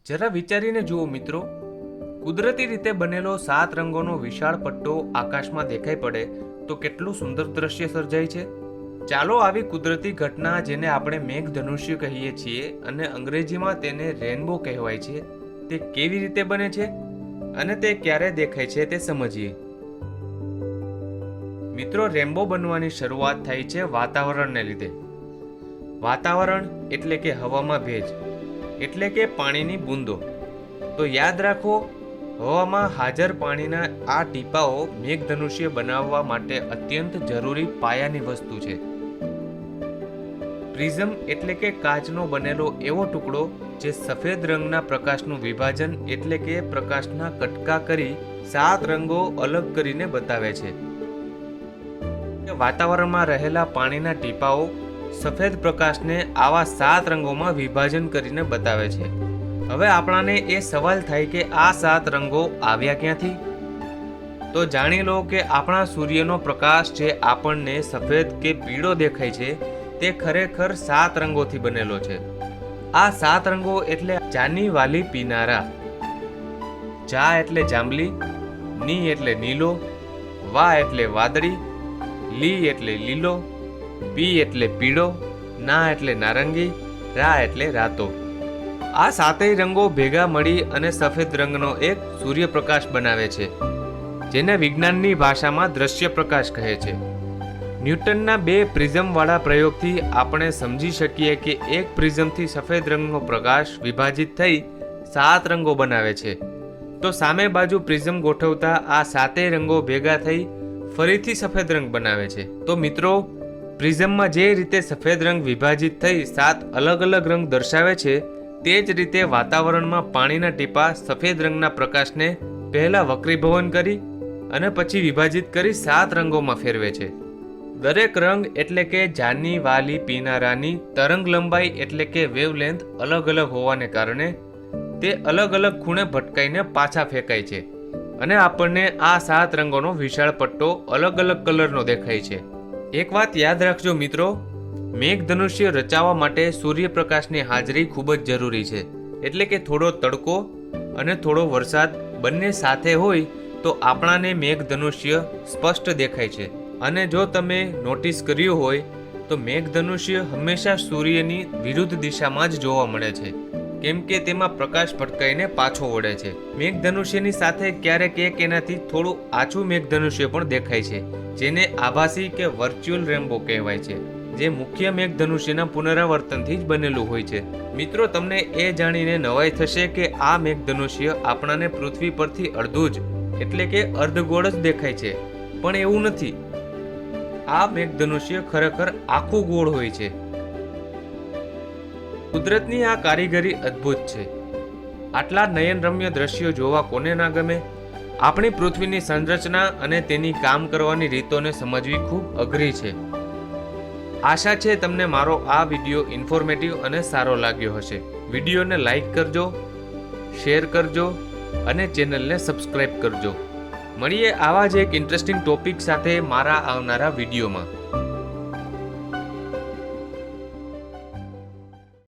જરા વિચારીને જુઓ મિત્રો, કુદરતી રીતે બનેલો 7 રંગોનો વિશાળ પટ્ટો આકાશમાં દેખાઈ પડે તો કેટલું સુંદર દ્રશ્ય સર્જાય છે. ચાલો આવી કુદરતી ઘટના, જેને આપણે મેઘધનુષ્ય કહીએ છીએ અને અંગ્રેજીમાં તેને રેનબો કહેવાય છે, તે કેવી રીતે બને છે અને તે ક્યારે દેખાય છે તે સમજીએ. મિત્રો, રેનબો બનવાની શરૂઆત થાય છે વાતાવરણને લીધે. વાતાવરણ એટલે કે હવામાં ભેજ, એટલે કે પાણીની બૂંદો. તો યાદ રાખો, હવામાં હાજર પાણીના આ ટીપાઓ મેઘધનુષ્ય બનાવવા માટે અત્યંત જરૂરી પાયાની વસ્તુ છે. પ્રિઝમ એટલે કે કાચનો બનેલો એવો ટુકડો જે સફેદ રંગના પ્રકાશનું વિભાજન એટલે કે પ્રકાશના કટકા કરી 7 રંગો અલગ કરીને બતાવે છે. વાતાવરણમાં રહેલા પાણીના ટીપાઓ સફેદ પ્રકાશને આવા 7 રંગોમાં વિભાજન કરીને બતાવે છે. હવે આપણાને એ સવાલ થાય કે આ 7 રંગો આવ્યા ક્યાંથી? તો જાણી લો કે આપણા સૂર્યનો પ્રકાશ જે આપણને સફેદ કે પીળો દેખાય છે તે ખરેખર 7 રંગોથી બનેલો છે. આ 7 રંગો એટલે જાની વાલી પીનારા. જા એટલે જાંબલી, ની એટલે નીલો, વા એટલે વાદળી, લી એટલે લીલો, પી એટલે પીળો, ના એટલે નારંગી, રા એટલે રાતો. આ 7 રંગો ભેગા મળી અને સફેદ રંગનો એક સૂર્યપ્રકાશ બનાવે છે, જેને વિજ્ઞાનની ભાષામાં દ્રશ્ય પ્રકાશ કહે છે. ન્યૂટનના 2 પ્રિઝમવાળા પ્રયોગથી આપણે સમજી શકીએ કે એક પ્રિઝમથી સફેદ રંગનો પ્રકાશ વિભાજિત થઈ 7 રંગો બનાવે છે. તો સામે બાજુ પ્રિઝમ ગોઠવતા આ 7 રંગો ભેગા થઈ ફરીથી સફેદ રંગ બનાવે છે. તો મિત્રો, પ્રિઝમમાં જે રીતે સફેદ રંગ વિભાજિત થઈ 7 અલગ અલગ રંગ દર્શાવે છે, તે જ રીતે વાતાવરણમાં પાણીના ટીપા સફેદ રંગના પ્રકાશને પહેલા વક્રીભવન કરી અને પછી વિભાજિત કરી 7 રંગોમાં ફેરવે છે. દરેક રંગ એટલે કે જાની વાલી પીનારાની તરંગ લંબાઈ એટલે કે વેવલેન્થ અલગ અલગ હોવાને કારણે તે અલગ અલગ ખૂણે ભટકાઈને પાછા ફેંકાય છે અને આપણને આ 7 રંગોનો વિશાળ પટ્ટો અલગ અલગ કલરનો દેખાય છે. એક વાત યાદ રાખજો મિત્રો, મેઘધનુષ્ય રચાવવા માટે સૂર્યપ્રકાશની હાજરી ખૂબ જ જરૂરી છે. એટલે કે થોડો તડકો અને થોડો વરસાદ બંને સાથે હોય તો આપણાને મેઘધનુષ્ય સ્પષ્ટ દેખાય છે. અને જો તમે નોટિસ કર્યું હોય તો મેઘધનુષ્ય હંમેશા સૂર્યની વિરુદ્ધ દિશામાં જ જોવા મળે છે, કેમ કે તેમાં પ્રકાશ ભટકાઈને પાછો વળે છે. મેઘધનુષ્યની સાથે ક્યારેક એક એનાથી થોડું આછું મેઘધનુષ્ય પણ દેખાય છે, જેને આભાસી કે વર્ચ્યુઅલ રેનબો કહેવાય છે, જે મુખ્ય મેઘધનુષ્યના પુનરાવર્તનથી જ બનેલું હોય છે. મિત્રો, તમને એ જાણીને નવાઈ થશે કે આ મેઘધનુષ્ય આપણાને પૃથ્વી પરથી અડધું જ એટલે કે અર્ધગોળ જ દેખાય છે, પણ એવું નથી. આ મેઘધનુષ્ય ખરેખર આખું ગોળ હોય છે. કુદરતની આ કારીગરી અદ્ભુત છે. આટલા નયનરમ્ય દ્રશ્યો જોવા કોને ના ગમે? આપણી પૃથ્વીની સંરચના અને તેની કામ કરવાની રીતોને સમજવી ખૂબ અઘરી છે. આશા છે તમને મારો આ વિડીયો ઇન્ફોર્મેટિવ અને સારો લાગ્યો હશે. વિડીયોને લાઈક કરજો, શેર કરજો અને ચેનલને સબસ્ક્રાઇબ કરજો. મળીએ આવા જ એક ઇન્ટરેસ્ટિંગ ટોપિક સાથે મારા આવનારા વિડીયોમાં.